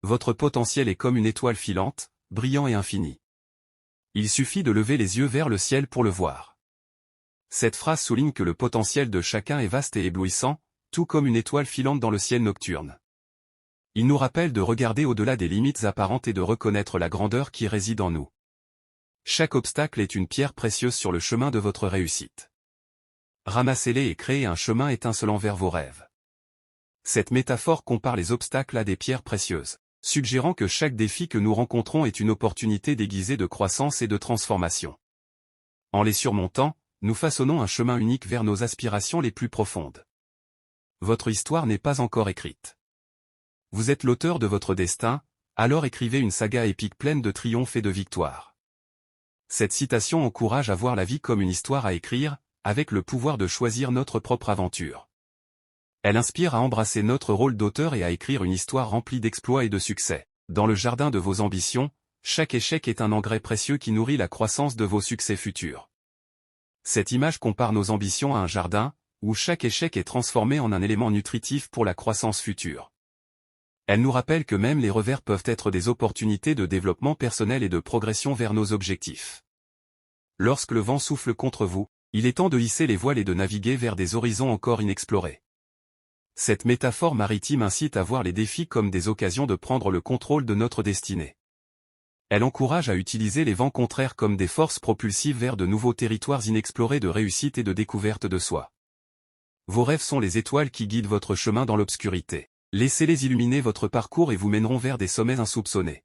Votre potentiel est comme une étoile filante, brillant et infini. Il suffit de lever les yeux vers le ciel pour le voir. Cette phrase souligne que le potentiel de chacun est vaste et éblouissant, tout comme une étoile filante dans le ciel nocturne. Il nous rappelle de regarder au-delà des limites apparentes et de reconnaître la grandeur qui réside en nous. Chaque obstacle est une pierre précieuse sur le chemin de votre réussite. Ramassez-les et créez un chemin étincelant vers vos rêves. Cette métaphore compare les obstacles à des pierres précieuses, suggérant que chaque défi que nous rencontrons est une opportunité déguisée de croissance et de transformation. En les surmontant, nous façonnons un chemin unique vers nos aspirations les plus profondes. Votre histoire n'est pas encore écrite. Vous êtes l'auteur de votre destin, alors écrivez une saga épique pleine de triomphes et de victoires. Cette citation encourage à voir la vie comme une histoire à écrire, avec le pouvoir de choisir notre propre aventure. Elle inspire à embrasser notre rôle d'auteur et à écrire une histoire remplie d'exploits et de succès. Dans le jardin de vos ambitions, chaque échec est un engrais précieux qui nourrit la croissance de vos succès futurs. Cette image compare nos ambitions à un jardin, où chaque échec est transformé en un élément nutritif pour la croissance future. Elle nous rappelle que même les revers peuvent être des opportunités de développement personnel et de progression vers nos objectifs. Lorsque le vent souffle contre vous, il est temps de hisser les voiles et de naviguer vers des horizons encore inexplorés. Cette métaphore maritime incite à voir les défis comme des occasions de prendre le contrôle de notre destinée. Elle encourage à utiliser les vents contraires comme des forces propulsives vers de nouveaux territoires inexplorés de réussite et de découverte de soi. Vos rêves sont les étoiles qui guident votre chemin dans l'obscurité. Laissez-les illuminer votre parcours et vous mèneront vers des sommets insoupçonnés.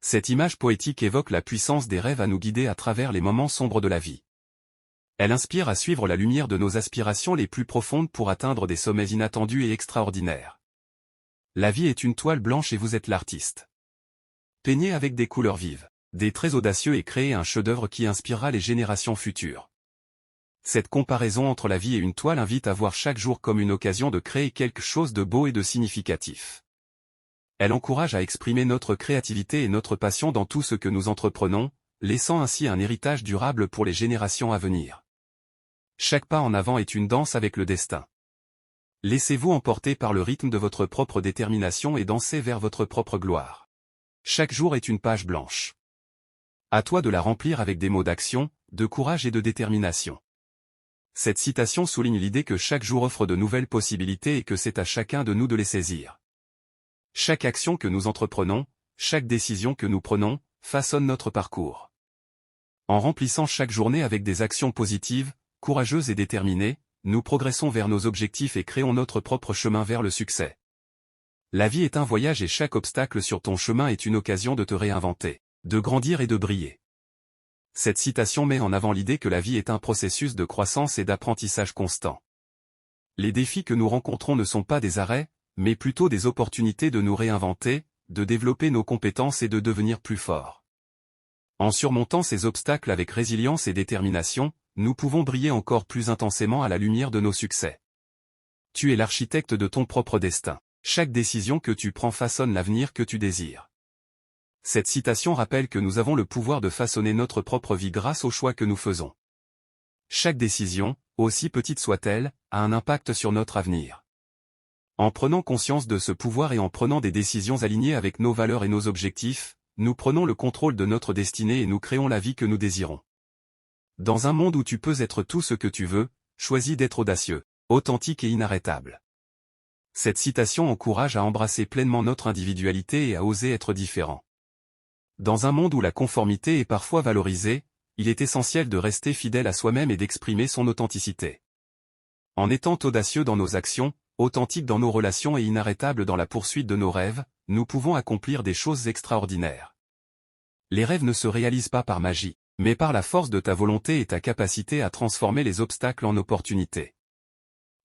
Cette image poétique évoque la puissance des rêves à nous guider à travers les moments sombres de la vie. Elle inspire à suivre la lumière de nos aspirations les plus profondes pour atteindre des sommets inattendus et extraordinaires. La vie est une toile blanche et vous êtes l'artiste. Peignez avec des couleurs vives, des traits audacieux et créez un chef-d'œuvre qui inspirera les générations futures. Cette comparaison entre la vie et une toile invite à voir chaque jour comme une occasion de créer quelque chose de beau et de significatif. Elle encourage à exprimer notre créativité et notre passion dans tout ce que nous entreprenons, laissant ainsi un héritage durable pour les générations à venir. Chaque pas en avant est une danse avec le destin. Laissez-vous emporter par le rythme de votre propre détermination et dansez vers votre propre gloire. Chaque jour est une page blanche. À toi de la remplir avec des mots d'action, de courage et de détermination. Cette citation souligne l'idée que chaque jour offre de nouvelles possibilités et que c'est à chacun de nous de les saisir. Chaque action que nous entreprenons, chaque décision que nous prenons, façonne notre parcours. En remplissant chaque journée avec des actions positives, courageuses et déterminées, nous progressons vers nos objectifs et créons notre propre chemin vers le succès. La vie est un voyage et chaque obstacle sur ton chemin est une occasion de te réinventer, de grandir et de briller. Cette citation met en avant l'idée que la vie est un processus de croissance et d'apprentissage constant. Les défis que nous rencontrons ne sont pas des arrêts, mais plutôt des opportunités de nous réinventer, de développer nos compétences et de devenir plus forts. En surmontant ces obstacles avec résilience et détermination, nous pouvons briller encore plus intensément à la lumière de nos succès. Tu es l'architecte de ton propre destin. Chaque décision que tu prends façonne l'avenir que tu désires. Cette citation rappelle que nous avons le pouvoir de façonner notre propre vie grâce aux choix que nous faisons. Chaque décision, aussi petite soit-elle, a un impact sur notre avenir. En prenant conscience de ce pouvoir et en prenant des décisions alignées avec nos valeurs et nos objectifs, nous prenons le contrôle de notre destinée et nous créons la vie que nous désirons. Dans un monde où tu peux être tout ce que tu veux, choisis d'être audacieux, authentique et inarrêtable. Cette citation encourage à embrasser pleinement notre individualité et à oser être différent. Dans un monde où la conformité est parfois valorisée, il est essentiel de rester fidèle à soi-même et d'exprimer son authenticité. En étant audacieux dans nos actions, authentique dans nos relations et inarrêtable dans la poursuite de nos rêves, nous pouvons accomplir des choses extraordinaires. Les rêves ne se réalisent pas par magie, mais par la force de ta volonté et ta capacité à transformer les obstacles en opportunités.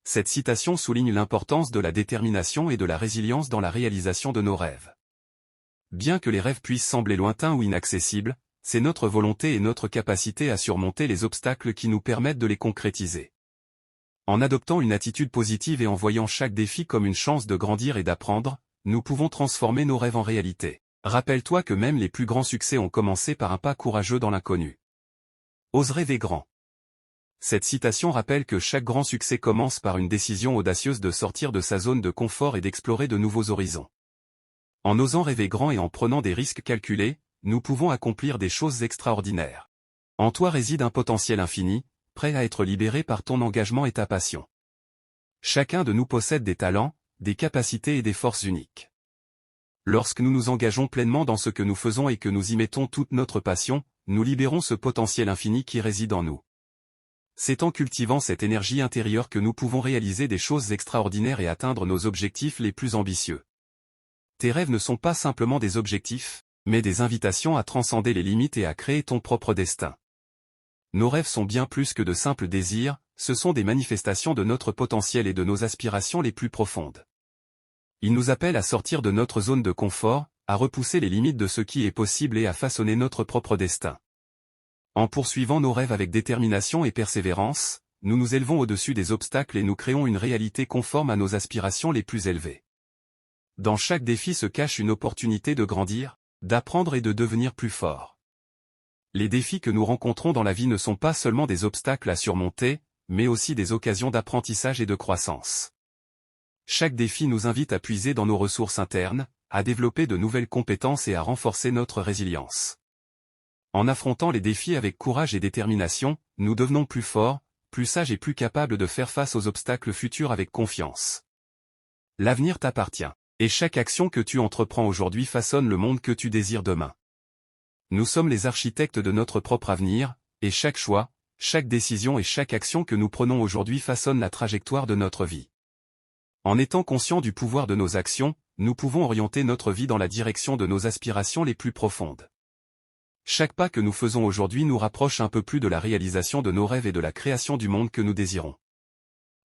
Cette citation souligne l'importance de la détermination et de la résilience dans la réalisation de nos rêves. Bien que les rêves puissent sembler lointains ou inaccessibles, c'est notre volonté et notre capacité à surmonter les obstacles qui nous permettent de les concrétiser. En adoptant une attitude positive et en voyant chaque défi comme une chance de grandir et d'apprendre, nous pouvons transformer nos rêves en réalité. Rappelle-toi que même les plus grands succès ont commencé par un pas courageux dans l'inconnu. Ose rêver grand. Cette citation rappelle que chaque grand succès commence par une décision audacieuse de sortir de sa zone de confort et d'explorer de nouveaux horizons. En osant rêver grand et en prenant des risques calculés, nous pouvons accomplir des choses extraordinaires. En toi réside un potentiel infini, prêt à être libéré par ton engagement et ta passion. Chacun de nous possède des talents, des capacités et des forces uniques. Lorsque nous nous engageons pleinement dans ce que nous faisons et que nous y mettons toute notre passion, nous libérons ce potentiel infini qui réside en nous. C'est en cultivant cette énergie intérieure que nous pouvons réaliser des choses extraordinaires et atteindre nos objectifs les plus ambitieux. Tes rêves ne sont pas simplement des objectifs, mais des invitations à transcender les limites et à créer ton propre destin. Nos rêves sont bien plus que de simples désirs, ce sont des manifestations de notre potentiel et de nos aspirations les plus profondes. Ils nous appellent à sortir de notre zone de confort, à repousser les limites de ce qui est possible et à façonner notre propre destin. En poursuivant nos rêves avec détermination et persévérance, nous nous élevons au-dessus des obstacles et nous créons une réalité conforme à nos aspirations les plus élevées. Dans chaque défi se cache une opportunité de grandir, d'apprendre et de devenir plus fort. Les défis que nous rencontrons dans la vie ne sont pas seulement des obstacles à surmonter, mais aussi des occasions d'apprentissage et de croissance. Chaque défi nous invite à puiser dans nos ressources internes, à développer de nouvelles compétences et à renforcer notre résilience. En affrontant les défis avec courage et détermination, nous devenons plus forts, plus sages et plus capables de faire face aux obstacles futurs avec confiance. L'avenir t'appartient, et chaque action que tu entreprends aujourd'hui façonne le monde que tu désires demain. Nous sommes les architectes de notre propre avenir, et chaque choix, chaque décision et chaque action que nous prenons aujourd'hui façonne la trajectoire de notre vie. En étant conscients du pouvoir de nos actions, nous pouvons orienter notre vie dans la direction de nos aspirations les plus profondes. Chaque pas que nous faisons aujourd'hui nous rapproche un peu plus de la réalisation de nos rêves et de la création du monde que nous désirons.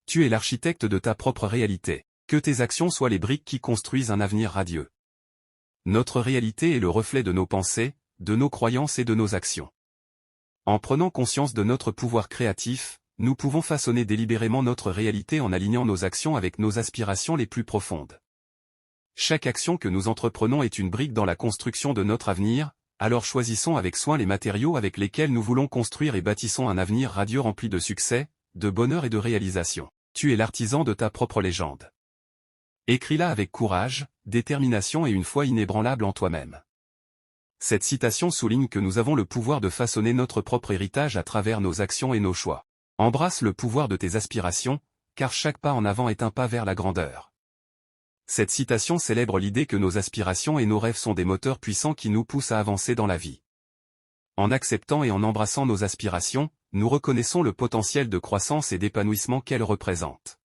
Tu es l'architecte de ta propre réalité, que tes actions soient les briques qui construisent un avenir radieux. Notre réalité est le reflet de nos pensées, de nos croyances et de nos actions. En prenant conscience de notre pouvoir créatif, nous pouvons façonner délibérément notre réalité en alignant nos actions avec nos aspirations les plus profondes. Chaque action que nous entreprenons est une brique dans la construction de notre avenir, alors choisissons avec soin les matériaux avec lesquels nous voulons construire et bâtissons un avenir radieux rempli de succès, de bonheur et de réalisation. Tu es l'artisan de ta propre légende. Écris-la avec courage, détermination et une foi inébranlable en toi-même. Cette citation souligne que nous avons le pouvoir de façonner notre propre héritage à travers nos actions et nos choix. Embrasse le pouvoir de tes aspirations, car chaque pas en avant est un pas vers la grandeur. Cette citation célèbre l'idée que nos aspirations et nos rêves sont des moteurs puissants qui nous poussent à avancer dans la vie. En acceptant et en embrassant nos aspirations, nous reconnaissons le potentiel de croissance et d'épanouissement qu'elles représentent.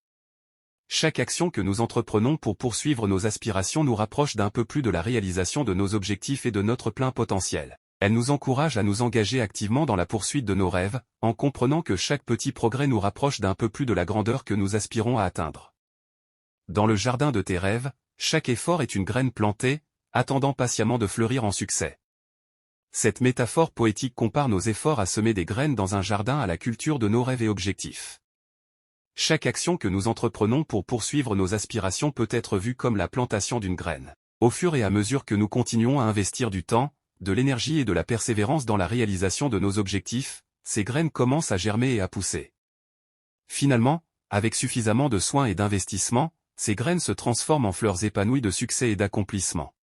Chaque action que nous entreprenons pour poursuivre nos aspirations nous rapproche d'un peu plus de la réalisation de nos objectifs et de notre plein potentiel. Elle nous encourage à nous engager activement dans la poursuite de nos rêves, en comprenant que chaque petit progrès nous rapproche d'un peu plus de la grandeur que nous aspirons à atteindre. Dans le jardin de tes rêves, chaque effort est une graine plantée, attendant patiemment de fleurir en succès. Cette métaphore poétique compare nos efforts à semer des graines dans un jardin à la culture de nos rêves et objectifs. Chaque action que nous entreprenons pour poursuivre nos aspirations peut être vue comme la plantation d'une graine. Au fur et à mesure que nous continuons à investir du temps, de l'énergie et de la persévérance dans la réalisation de nos objectifs, ces graines commencent à germer et à pousser. Finalement, avec suffisamment de soins et d'investissement, ces graines se transforment en fleurs épanouies de succès et d'accomplissement.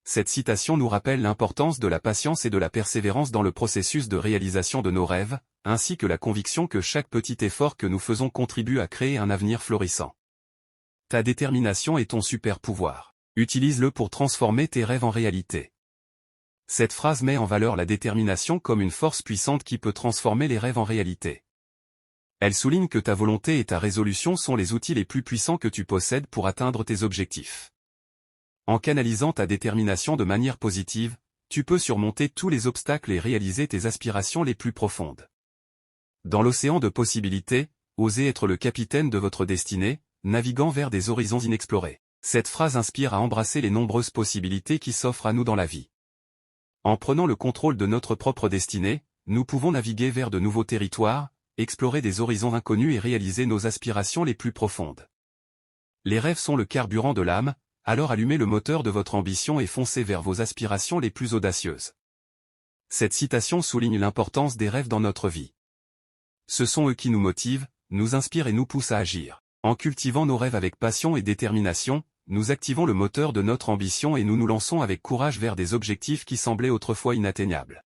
Cette citation nous rappelle l'importance de la patience et de la persévérance dans le processus de réalisation de nos rêves, ainsi que la conviction que chaque petit effort que nous faisons contribue à créer un avenir florissant. Ta détermination est ton super pouvoir. Utilise-le pour transformer tes rêves en réalité. Cette phrase met en valeur la détermination comme une force puissante qui peut transformer les rêves en réalité. Elle souligne que ta volonté et ta résolution sont les outils les plus puissants que tu possèdes pour atteindre tes objectifs. En canalisant ta détermination de manière positive, tu peux surmonter tous les obstacles et réaliser tes aspirations les plus profondes. Dans l'océan de possibilités, osez être le capitaine de votre destinée, naviguant vers des horizons inexplorés. Cette phrase inspire à embrasser les nombreuses possibilités qui s'offrent à nous dans la vie. En prenant le contrôle de notre propre destinée, nous pouvons naviguer vers de nouveaux territoires, explorer des horizons inconnus et réaliser nos aspirations les plus profondes. Les rêves sont le carburant de l'âme, alors allumez le moteur de votre ambition et foncez vers vos aspirations les plus audacieuses. Cette citation souligne l'importance des rêves dans notre vie. Ce sont eux qui nous motivent, nous inspirent et nous poussent à agir. En cultivant nos rêves avec passion et détermination, nous activons le moteur de notre ambition et nous nous lançons avec courage vers des objectifs qui semblaient autrefois inatteignables.